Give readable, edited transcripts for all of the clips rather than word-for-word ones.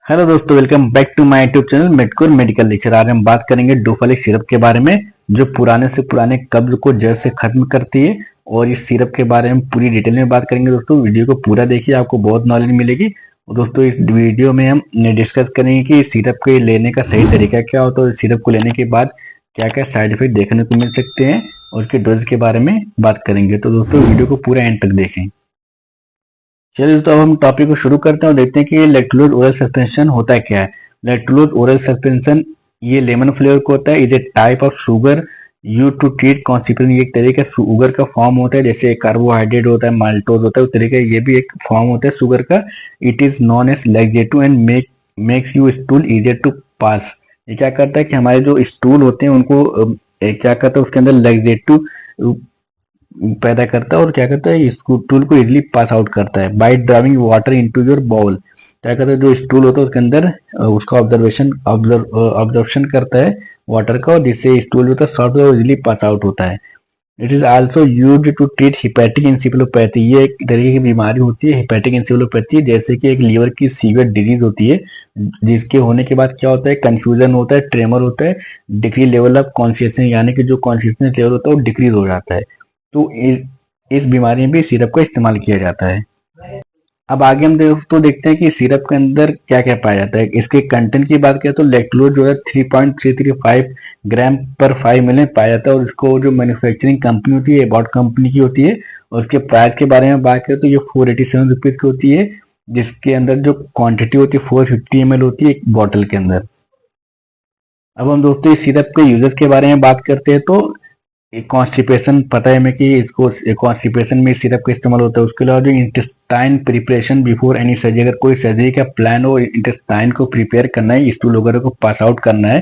Hello दोस्तों, welcome back to my YouTube channel Medcore medical lecture. आज हम बात करेंगे डोफालिक सिरप के बारे में, जो पुराने से पुराने कब्ज को जड़ से खत्म करती है। और इस सिरप के बारे में पूरी डिटेल में बात करेंगे। दोस्तों वीडियो को पूरा देखिए, आपको बहुत नॉलेज मिलेगी। और दोस्तों इस वीडियो में हम डिस्कस करेंगे कि इस सिरप को लेने का सही तरीका क्या होता है, और सिरप को लेने के बाद क्या क्या साइड इफेक्ट देखने को मिल सकते हैं, और उसके डोज के बारे में बात करेंगे। तो दोस्तों वीडियो को पूरा एंड तक देखें। चलिए तो अब हम टॉपिक को शुरू करते हैं और देखते हैं कि ये लैक्टोलोज ओरल सस्पेंशन होता है क्या है। लैक्टोलोज ओरल सस्पेंशन ये लेमन फ्लेवर को होता है। Is a type of sugar use to treat constipation. ये एक तरह का शुगर का फॉर्म होता है, जैसे कार्बोहाइड्रेट होता है, माल्टोज होता है, उस तरह का ये भी एक फॉर्म होता है शुगर का। It is known as laxative and makes you stool easier to pass. ये क्या करता है कि हमारे जो स्टूल होते हैं उनको क्या करता है, उसके अंदर लैक्सेटिव पैदा करता है, और क्या करता है स्टूल को इजिली पास आउट करता है। By driving water into your bowel, क्या करता है जो स्टूल होता है उसके अंदर उसका ऑब्जर्वेशन करता है वाटर का, और जिससे स्टूल जो होता है सॉफ्ट और इजिली पास आउट होता है। It is also used to treat hepatic encephalopathy. ये एक तरीके की बीमारी होती है हिपैटिक इंसेफेलोपैथी, जैसे कि एक लीवर की सीवियर डिजीज होती है, जिसके होने के बाद क्या होता है, कंफ्यूजन होता है, ट्रेमर होता है, डिक्रीज लेवल ऑफ कॉन्शियसनेस, यानी कि जो कॉन्शियसनेस लेवल होता है वो डिक्रीज हो जाता है। तो इस बीमारी में भी सिरप का इस्तेमाल किया जाता है। अब आगे हम दोस्तों देखते हैं कि सिरप के अंदर क्या क्या पाया जाता है। इसके कंटेंट की बात करें तो लैक्टोलोज जो है 3.335 ग्राम पर 5 मिलियन पाया जाता है, और इसको जो मैन्युफैक्चरिंग कंपनी होती है एबॉट कंपनी की होती है। और उसके प्राइस के बारे में बात करें तो ये 487 रुपीज की होती है, जिसके अंदर जो क्वांटिटी होती है 450 ml होती है एक बॉटल के अंदर। अब हम दोस्तों इस सिरप के यूजेस के बारे में बात करते हैं। तो कॉन्स्टिपेशन पता है हमें कि इसको कॉन्स्टिपेशन में सिरप का इस्तेमाल होता है। उसके अलावा जो intestine preparation before any surgery, अगर कोई सर्जरी का प्लान हो, इंटेस्टाइन को प्रिपेयर करना है, स्टूल वगैरह को पास आउट करना है,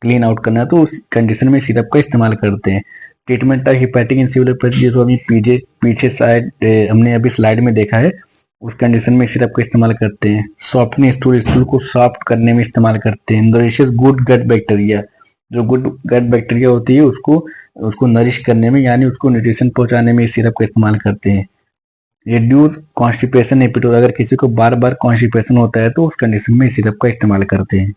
क्लीन आउट करना है, तो उस कंडीशन में सिरप का इस्तेमाल करते हैं। ट्रीटमेंट ऑफ हिपैटिक इंसेफेलोपैथी, जिसको अभी पीछे साइड हमने अभी स्लाइड में देखा है, उस कंडीशन में सिरप का इस्तेमाल करते हैं। सॉफ्टनिंग स्टूल को सॉफ्ट करने में इस्तेमाल करते हैं। नरिशेस गुड गट बैक्टीरिया, जो गुड गट बैक्टीरिया होती है उसको उसको नरिश करने में, यानी उसको न्यूट्रिशन पहुंचाने में इस सिरप का इस्तेमाल करते हैं। रिड्यूस कॉन्स्टिपेशन एपिटोड, अगर किसी को बार बार कॉन्स्टिपेशन होता है तो उस कंडीशन में इस सिरप का इस्तेमाल करते हैं।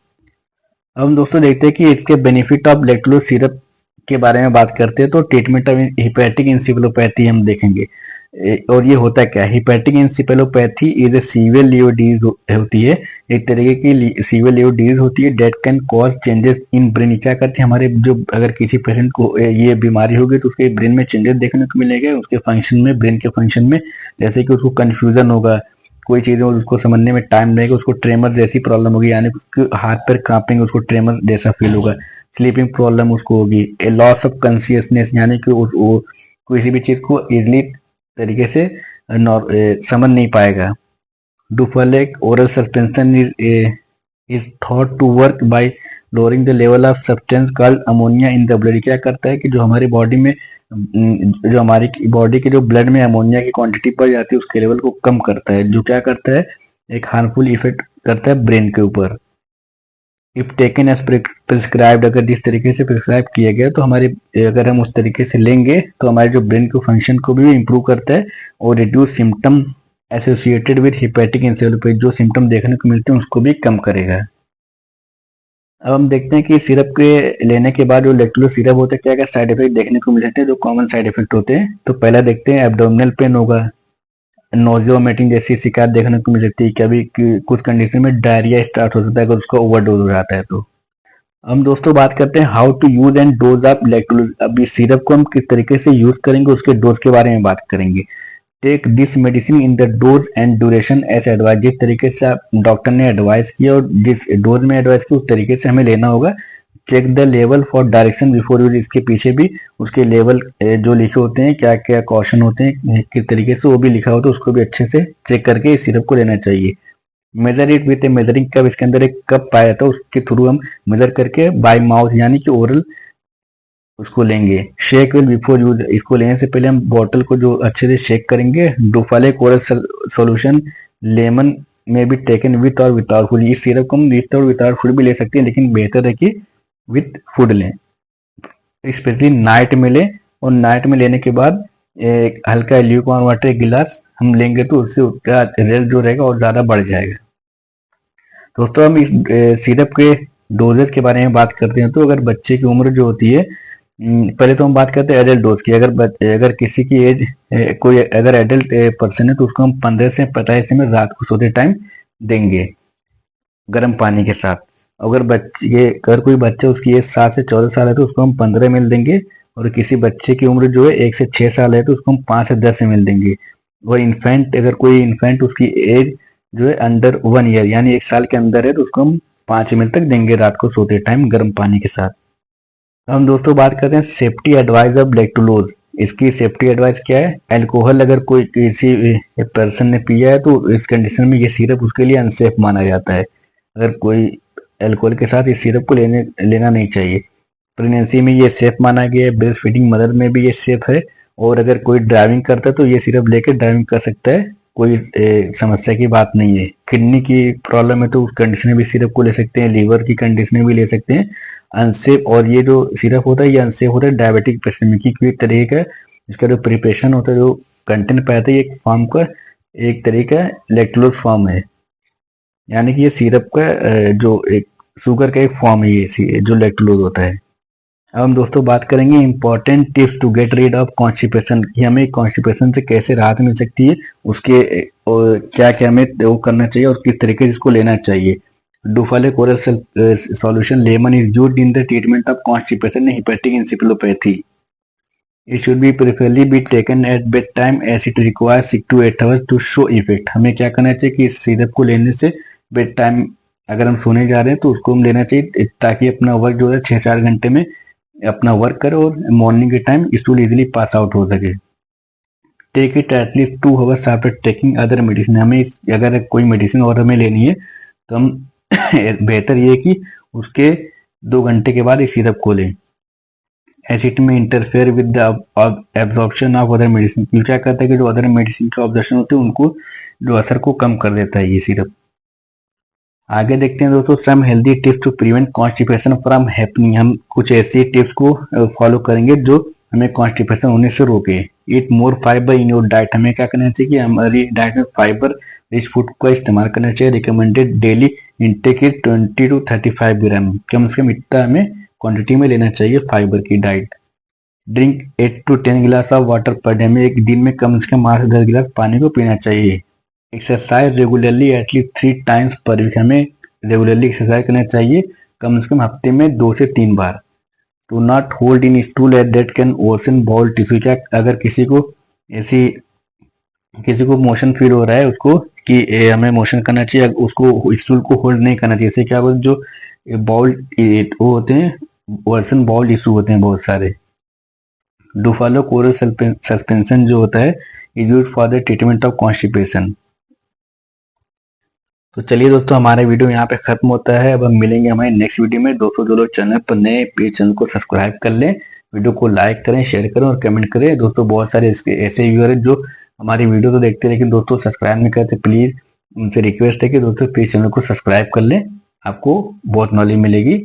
अब हम दोस्तों देखते हैं कि इसके बेनिफिट ऑफ लैक्टोलोज सिरप के बारे में बात करते हैं। तो ट्रीटमेंट ऑफ हिपैटिक इंसेफेलोपैथी हम देखेंगे। और ये होता क्या है, hepatic encephalopathy is a severe liver disease होती है, एक तरीके की सीवियर लिवर डिजीज होती है date can cause changes in brain. क्या करते हैं हमारे जो अगर किसी पेशेंट को ये बीमारी होगी तो उसके ब्रेन में चेंजेस देखने को मिलेंगे, उसके फंक्शन में, ब्रेन के फंक्शन में, जैसे कि उसको कंफ्यूजन होगा, कोई चीज और उसको समझने में टाइम लगेगा, उसको ट्रेमर जैसी प्रॉब्लम होगी, यानी उसके हाथ पैर कांपेंगे, उसको ट्रेमर जैसा फील होगा। स्लीपिंग प्रॉब्लम उसको होगी। ए लॉस ऑफ कॉन्शियसनेस, यानी कि वो किसी भी चीज को इजिली तरीके से समझ नहीं पाएगा। Duphalac oral suspension is thought to work by lowering the level of substance called ammonia in the blood. क्या करता है कि जो हमारी बॉडी में जो हमारी बॉडी के जो ब्लड में अमोनिया की क्वांटिटी बढ़ जाती है उसके लेवल को कम करता है, जो क्या करता है एक हार्मफुल इफेक्ट करता है ब्रेन के ऊपर। इफ टेकन एज प्रिस्क्राइब्ड, अगर जिस तरीके से प्रिस्क्राइब किया गया तो हमारे अगर हम उस तरीके से लेंगे तो हमारे जो ब्रेन के फंक्शन को भी इम्प्रूव करता है, और reduce symptom associated with hepatic encephalopathy, जो सिम्टम देखने को मिलते हैं उसको भी कम करेगा। अब हम देखते हैं कि सिरप के लेने के बाद जो लैक्टोलोज सिरप होता है क्या क्या साइड इफेक्ट देखने को मिल सकते हैं, जो कॉमन साइड इफेक्ट होते हैं। तो पहला देखते हैं एब्डोमिनल पेन होगा, नोजिया वोमिटिंग जैसी शिकायत देखने को मिल सकती है। कभी कुछ कंडीशन में डायरिया स्टार्ट हो सकता है अगर उसका ओवरडोज हो जाता है। तो हम दोस्तों बात करते हैं how to use and dose of lactulose. अब इस सिरप को हम किस तरीके से यूज करेंगे उसके डोज के बारे में बात करेंगे। Take this medicine in the dose and duration as advice, जिस तरीके से डॉक्टर ने एडवाइस किया और जिस डोज में एडवाइस किया उस तरीके से हमें लेना होगा। चेक द लेवल फॉर डायरेक्शन बिफोर यूज, इसके पीछे भी उसके लेवल जो लिखे होते हैं, क्या क्या कॉशन होते हैं किस तरीके से वो भी लिखा होता है, उसको भी अच्छे से चेक करके इस सिरप को लेना चाहिए। Measure it with A measuring cup, इसके अंदर एक कप पाया था उसके थ्रू हम मेजर करके बाय माउथ यानी कि ओरल उसको लेंगे। शेक विल बिफोर यूज, इसको लेने से पहले हम बॉटल को जो अच्छे से शेक करेंगे। डुफालेक ओरल सॉल्यूशन लेमन में भी टेकन विथ और विदाउट फूड, इस सिरप को हम विथ और विदाउट फूड भी ले सकते हैं, लेकिन बेहतर है कि विथ फूड लें, स्पेशली नाइट में लें। और नाइट में लेने के बाद एक हल्का ल्यूकवार्म वाटर एक गिलास हम लेंगे तो उससे उसका रेस्ट जो रहेगा और ज्यादा बढ़ जाएगा। दोस्तों हम इस सिरप के डोजेज के बारे में बात करते हैं। तो अगर बच्चे की उम्र जो होती है, पहले तो हम बात करते हैं एडल्ट डोज की। अगर किसी की एज कोई अगर एडल्ट पर्सन है तो उसको हम 15 से 45 ml रात को सोते टाइम देंगे गर्म पानी के साथ। अगर कोई बच्चा उसकी एज 7 से 14 साल है तो उसको हम 15 ml देंगे। और किसी बच्चे की उम्र जो है 1 से 6 साल है तो उसको हम 5 से 10 ml देंगे। और अगर कोई इन्फेंट उसकी एज जो है अंडर 1 ईयर यानी 1 साल के अंदर है तो उसको हम 5 ml तक देंगे रात को सोते टाइम गर्म पानी के साथ। हम दोस्तों बात करते हैं सेफ्टी एडवाइस ऑफ लैक्टोलोज। इसकी सेफ्टी एडवाइस क्या है? अल्कोहल अगर कोई किसी पर्सन ने पिया है तो इस कंडीशन में ये सिरप उसके लिए अनसेफ माना जाता है। अगर कोई अल्कोहल के साथ इस सिरप को लेना नहीं चाहिए। प्रेगनेंसी में ये सेफ माना गया है, ब्रेस्ट फीडिंग मदर में भी ये सेफ है। और अगर कोई ड्राइविंग करता है तो ये सिरप लेकर ड्राइविंग कर सकता है, कोई समस्या की बात नहीं है। किडनी की प्रॉब्लम है तो उस कंडीशन में भी सिरप को ले सकते हैं, लीवर की कंडीशन में भी ले सकते हैं। अनसेफ, और ये जो सिरप होता है ये अनसेफ होता है डायबिटिक पेशेंट में, क्योंकि एक तरीके का इसका जो प्रिपरेशन होता है, जो कंटेंट पाया था, ये एक फॉर्म का एक तरीका लैक्टोलोज फॉर्म है। यानी कि ये सिरप का जो एक शुगर का एक फॉर्म है ये जो लैक्टोलोज होता है। अब हम दोस्तों बात करेंगे important tips to get rid of constipation, कि हमें कॉन्स्टिपेशन से कैसे राहत मिल सकती है, उसके क्या क्या हमें वो करना चाहिए और किस तरीके से इसको लेना चाहिए। Duphalac oral solution lemon is used in the treatment of constipation in hepatic encephalopathy. It should be preferably be taken at bed time as it require 6 to 8 hours to show effect. हमें क्या करना चाहिए कि इस syrup को लेने से bed time अगर हम सोने जा रहे हैं तो उसको हम लेना चाहिए, ताकि अपना वर्क जो है 6-4 घंटे में अपना वर्क करे और मॉर्निंग के time stool easily pass out हो सके। Take it at least 2 hours after taking other medicine. हमें अगर कोई मेडिसिन और हमें लेनी है तो हम बेहतर ये कि उसके 2 घंटे के बाद इस सिरप को लें। एज इट में interfere with the absorption of other medicine. क्या करता है कि जो अदर मेडिसिन का ऑब्जर्शन होते हैं उनको जो असर को कम कर देता है ये सिरप। आगे देखते हैं दोस्तों some healthy tips to prevent constipation from happening. हम कुछ ऐसी टिप्स को फॉलो करेंगे जो हमें कॉन्स्टिपेशन होने से रोके। ईट मोर फाइबर इन योर डाइट। हमें क्या करना चाहिए कि हमारी डाइट में फाइबर रिच फूड का इस्तेमाल करना चाहिए। Recommended daily intake is 20 to 35 ग्राम। कम से कम इतना हमें क्वांटिटी में लेना चाहिए फाइबर की डाइट। ड्रिंक 8 to 10 गिलास ऑफ वाटर पर डे। हमें एक दिन में कम से कम 8 से 10 गिलास पानी को पीना चाहिए। Exercise regularly at least 3 times per week. हमें रेगुलरली एक्सरसाइज करना चाहिए कम से कम हफ्ते में 2 से 3 बार। To not hold in stool at that can worsen bowel tissue. क्या अगर किसी को मोशन फील हो रहा है उसको कि हमें मोशन करना चाहिए, उसको स्टूल को होल्ड नहीं करना चाहिए। इससे क्या होगा, जो बाउल वो होते हैं वर्सन बाउल इशू होते हैं बहुत सारे। डुफालो कोरल सस्पेंशन जो होता है is used for the treatment of constipation. तो चलिए दोस्तों हमारा वीडियो यहाँ पे खत्म होता है। अब हम मिलेंगे हमारे नेक्स्ट वीडियो में। दोस्तों जो लोग चैनल पर नए प्लीज चैनल को सब्सक्राइब कर लें, वीडियो को लाइक करें, शेयर करें और कमेंट करें। दोस्तों बहुत सारे ऐसे व्यूअर हैं जो हमारी वीडियो तो देखते हैं लेकिन दोस्तों सब्सक्राइब नहीं करते। प्लीज उनसे रिक्वेस्ट है कि दोस्तों प्लीज चैनल को सब्सक्राइब कर लें, आपको बहुत नॉलेज मिलेगी।